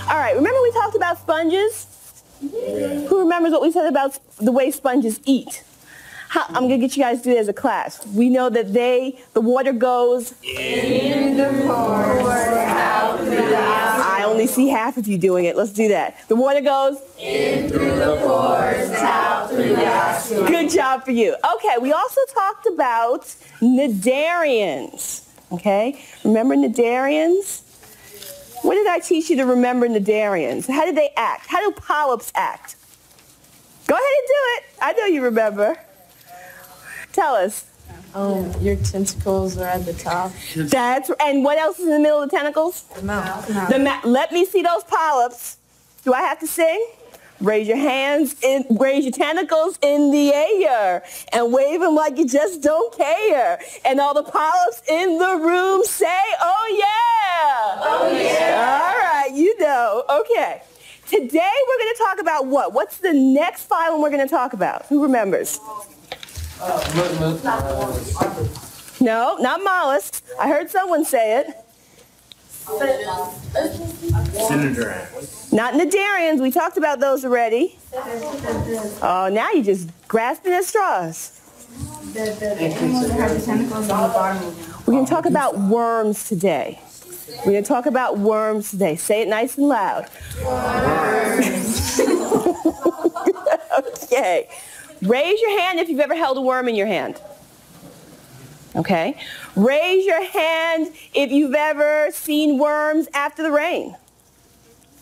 All right, remember we talked about sponges? Yeah. Who remembers what we said about the way sponges eat? I'm going to get you guys to do it as a class. We know that the water goes in the pores, out through the osseous. I only see half of you doing it. Let's do that. The water goes in through the pores, out through the osseous. Good job for you. Okay, we also talked about cnidarians. Okay, remember cnidarians? What did I teach you to remember cnidarians? How did they act? How do polyps act? Go ahead and do it. I know you remember. Tell us. Your tentacles are at the top. And what else is in the middle of the tentacles? The mouth. Let me see those polyps. Do I have to sing? Raise your hands, raise your tentacles in the air and wave them like you just don't care. And all the polyps in the room say, oh yeah. Oh yeah. All right, you know. Okay. Today we're going to talk about what? What's the next phylum we're going to talk about? Who remembers? No, not mollusks. I heard someone say it. Cnidarians. Not cnidarians. We talked about those already. Oh, now you're just grasping at straws. The animals that have the tentacles on the bottom of them. We're going to talk about worms today. We're going to talk about worms today. Say it nice and loud. Worms. Okay. Raise your hand if you've ever held a worm in your hand. Okay. Raise your hand if you've ever seen worms after the rain.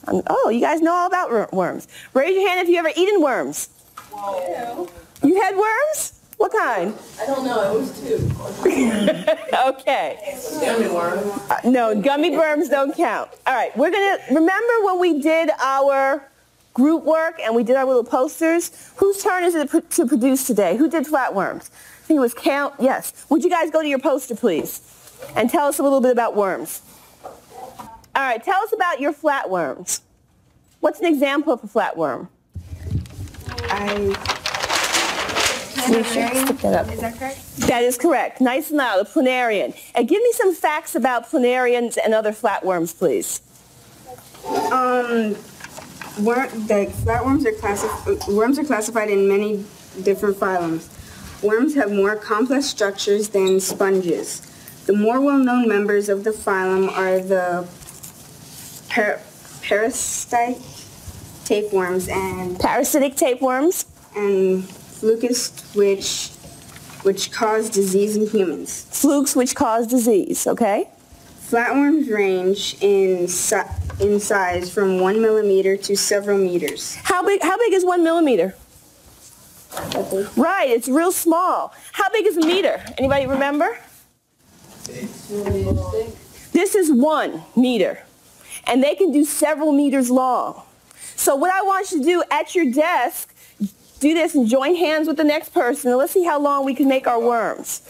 Oh, you guys know all about worms. Raise your hand if you've ever eaten worms. Whoa. You had worms? What kind? I don't know. It was 2. Okay. Gummy worm. No, gummy worms don't count. All right. We're going to remember when we did our group work and we did our little posters. Whose turn is it to produce today? Who did flatworms? I think it was Count. Yes. Would you guys go to your poster, please, and tell us a little bit about worms? All right. Tell us about your flatworms. What's an example of a flatworm? Planarian. Is that correct? That is correct. Nice and loud. A planarian. And give me some facts about planarians and other flatworms, please. Worms are classified in many different phylums. Worms have more complex structures than sponges. The more well-known members of the phylum are the parasitic tapeworms and flukes, which cause disease in humans. Flukes which cause disease. Okay. Flatworms range in size from 1 millimeter to several meters. How big is 1 millimeter? Right, it's real small. How big is a meter? Anybody remember? This is 1 meter. And they can do several meters long. So what I want you to do at your desk, do this and join hands with the next person. And let's see how long we can make our worms.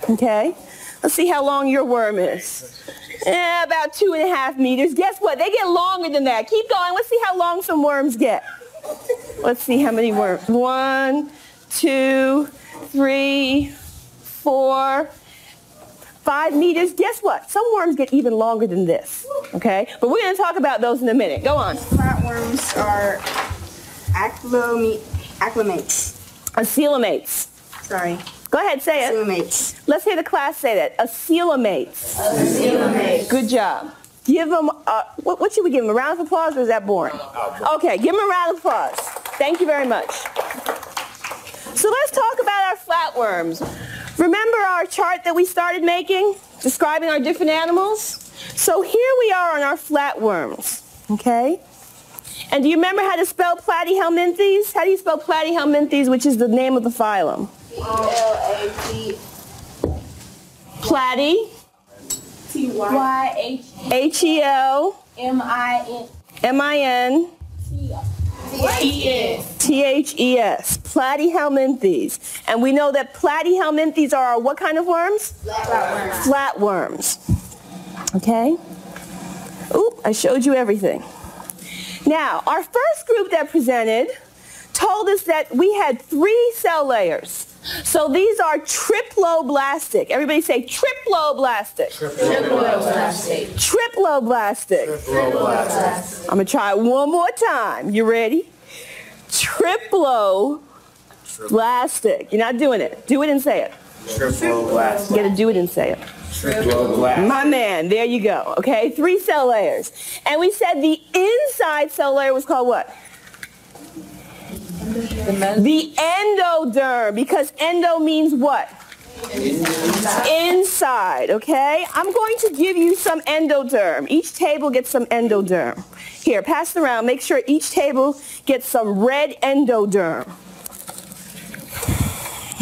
Okay? Let's see how long your worm is. About 2.5 meters. Guess what? They get longer than that. Keep going. Let's see how long some worms get. Let's see how many worms. 1, 2, 3, 4, 5 meters. Guess what? Some worms get even longer than this. Okay? But we're going to talk about those in a minute. Go on. Flatworms are acclimates. Acoelomates. Sorry. Go ahead, say it. Acoelomates. Let's hear the class say that. Acoelomates. Acoelomates. Good job. Give them, what should we give them, a round of applause or is that boring? Okay, give them a round of applause. Thank you very much. So let's talk about our flatworms. Remember our chart that we started making, describing our different animals? So here we are on our flatworms, okay? And do you remember how to spell Platyhelminthes? How do you spell Platyhelminthes, which is the name of the phylum? P-L-A-T. Platy. T-Y-H. H-E-L. M-I-N. T-H-E-S. Platyhelminthes. And we know that Platyhelminthes are what kind of worms? Flatworms. Flatworms. Okay? Oop, I showed you everything. Now, our first group that presented told us that we had 3 cell layers. So these are triploblastic. Everybody say triploblastic. Triploblastic. Triploblastic. Triploblastic. I'm going to try it one more time. You ready? Triploblastic. You're not doing it. Do it and say it. Triploblastic. You got to do it and say it. Triploblastic. My man, there you go. Okay, 3 cell layers. And we said the inside cell layer was called what? The endoderm, because endo means what? Inside, okay? I'm going to give you some endoderm. Each table gets some endoderm. Here, pass it around. Make sure each table gets some red endoderm.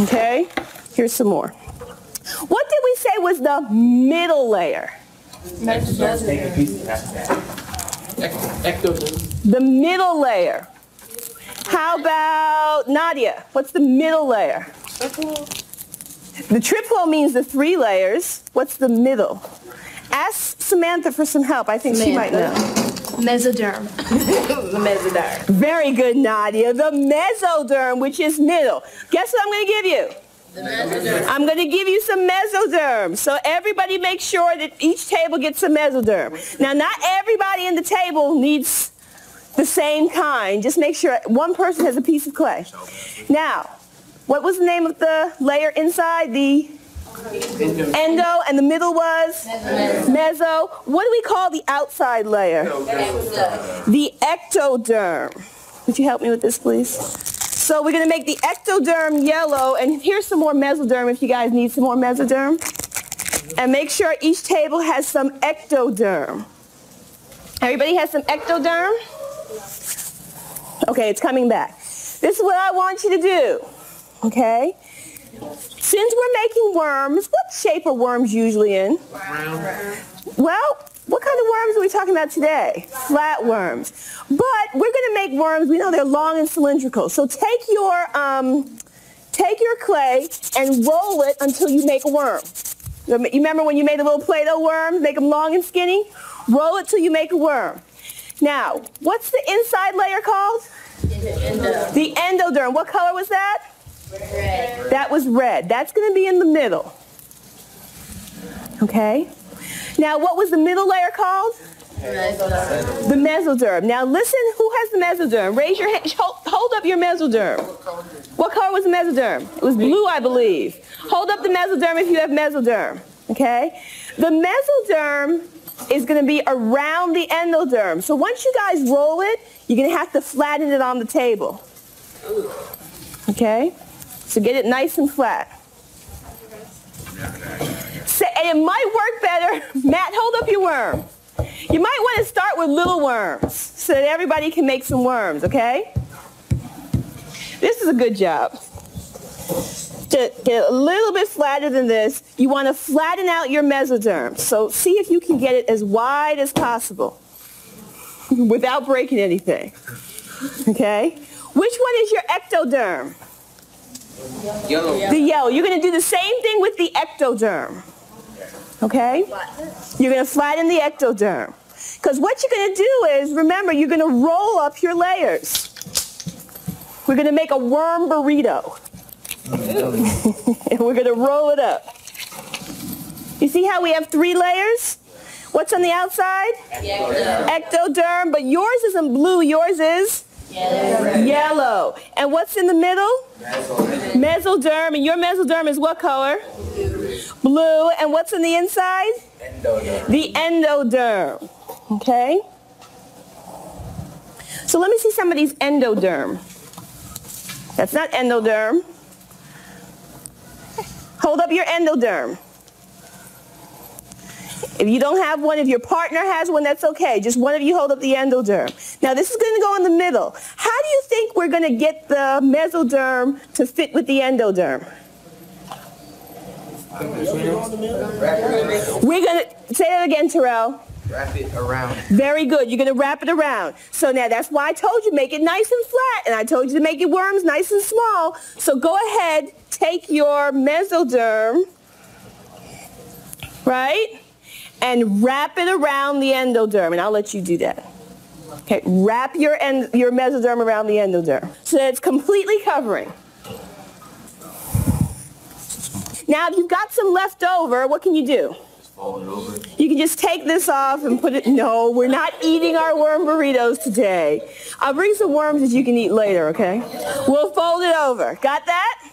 Okay? Here's some more. What did we say was the middle layer? The middle layer. How about Nadia? What's the middle layer? The triplo means the 3 layers. What's the middle? Ask Samantha for some help. I think she might know. Mesoderm. The mesoderm. Very good, Nadia. The mesoderm, which is middle. Guess what I'm going to give you? I'm going to give you some mesoderm. So everybody make sure that each table gets some mesoderm. Now, not everybody in the table needs the same kind. Just make sure one person has a piece of clay. Now, what was the name of the layer inside? The endo, and the middle was? Meso. What do we call the outside layer? The ectoderm. Would you help me with this, please? So we're going to make the ectoderm yellow, and here's some more mesoderm if you guys need some more mesoderm. And make sure each table has some ectoderm. Everybody has some ectoderm? Okay, it's coming back. This is what I want you to do, okay? Since we're making worms, what shape are worms usually in? Round. Well, what kind of worms are we talking about today? Flat worms. But we're going to make worms. We know they're long and cylindrical. So take your clay and roll it until you make a worm. You remember when you made the little Play-Doh worms? Make them long and skinny? Roll it till you make a worm. Now, what's the inside layer called? The endoderm. What color was that? Red. That was red. That's going to be in the middle. Okay? Now, what was the middle layer called? The mesoderm. Now, listen, who has the mesoderm? Raise your hand. Hold up your mesoderm. What color was the mesoderm? It was blue, I believe. Hold up the mesoderm if you have mesoderm. Okay? The mesoderm is going to be around the endoderm. So once you guys roll it, you're going to have to flatten it on the table. Okay? So get it nice and flat. And it might work better. Matt, hold up your worm. You might want to start with little worms so that everybody can make some worms, okay? This is a good job. To get a little bit flatter than this, you want to flatten out your mesoderm. So see if you can get it as wide as possible without breaking anything. Okay? Which one is your ectoderm? Yellow. The yellow. You're going to do the same thing with the ectoderm. Okay? You're going to flatten the ectoderm. Because what you're going to do is, remember, you're going to roll up your layers. We're going to make a worm burrito. And we're going to roll it up. You see how we have 3 layers? What's on the outside? Ectoderm. But yours isn't blue. Yours is? Yellow. And what's in the middle? Mesoderm. And your mesoderm is what color? Blue. And what's on the inside? Endoderm. The endoderm. Okay? So let me see somebody's endoderm. That's not endoderm. Hold up your endoderm. If you don't have one, if your partner has one, that's okay. Just one of you hold up the endoderm. Now this is going to go in the middle. How do you think we're going to get the mesoderm to fit with the endoderm? We're going to, say that again, Terrell. Wrap it around. Very good. You're going to wrap it around. So now that's why I told you make it nice and flat, and I told you to make your worms nice and small. So go ahead, take your mesoderm, right, and wrap it around the endoderm, and I'll let you do that. Okay, wrap your mesoderm around the endoderm so that it's completely covering. Now, if you've got some left over, what can you do? Fold it over. You can just take this off and put it, no, we're not eating our worm burritos today. I'll bring some worms that you can eat later, okay? We'll fold it over. Got that?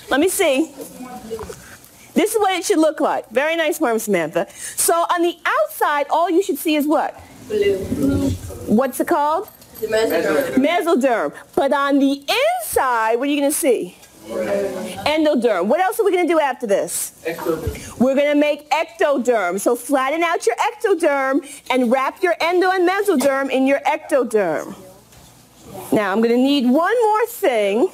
Let me see. This is what it should look like. Very nice worm, Samantha. So on the outside, all you should see is what? Blue. What's it called? The mesoderm. Mesoderm. But on the inside, what are you going to see? Endoderm. What else are we going to do after this? Ectoderm. We're going to make ectoderm. So flatten out your ectoderm and wrap your endo and mesoderm in your ectoderm. Now I'm going to need one more thing.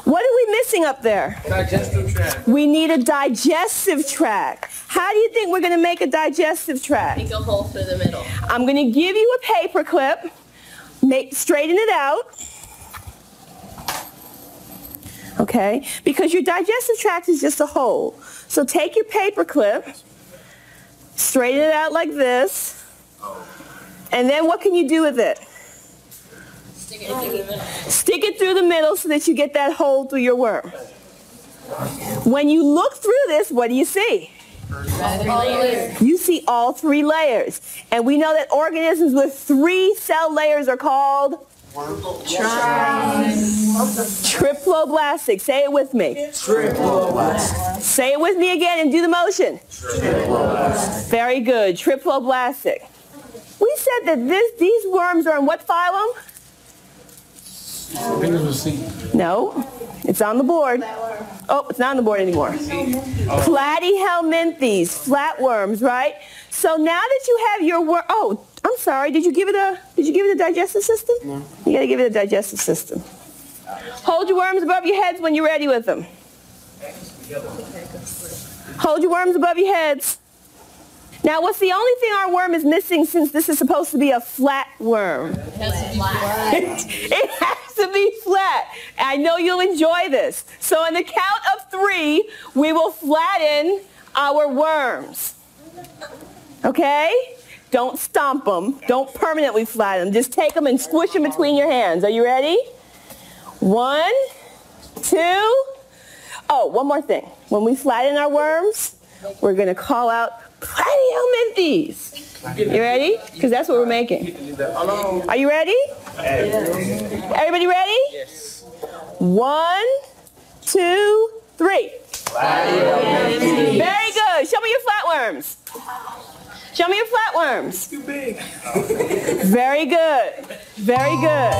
What are we missing up there? Digestive tract. We need a digestive tract. How do you think we're going to make a digestive tract? Make a hole through the middle. I'm going to give you a paper clip. Straighten it out. Okay? Because your digestive tract is just a hole. So take your paper clip, straighten it out like this, and then what can you do with it? Stick it through the middle. Stick it through the middle so that you get that hole through your worm. When you look through this, what do you see? All layers. You see all 3 layers. And we know that organisms with 3 cell layers are called triploblastic. Say it with me. Triploblastic. Say it with me again and do the motion. Triploblastic. Very good. Triploblastic. We said that these worms are in what phylum? No, it's on the board. Oh, it's not on the board anymore. Platyhelminthes, flatworms, right? So now that you have your worm, oh, I'm sorry. Did you give it a digestive system? No. You got to give it a digestive system. Hold your worms above your heads when you're ready with them. Hold your worms above your heads. Now, what's the only thing our worm is missing since this is supposed to be a flat worm? It has to be flat. It has to be flat. I know you'll enjoy this. So on the count of 3, we will flatten our worms. Okay? Don't stomp them. Don't permanently flatten them. Just take them and squish them between your hands. Are you ready? 1, 2. Oh, one more thing. When we flatten our worms, we're going to call out platyhelminthes. You ready? Because that's what we're making. Are you ready? Everybody ready? Yes. 1, 2, 3. Very good. Show me your flatworms. Show me your flatworms. Too big. Very good. Very good.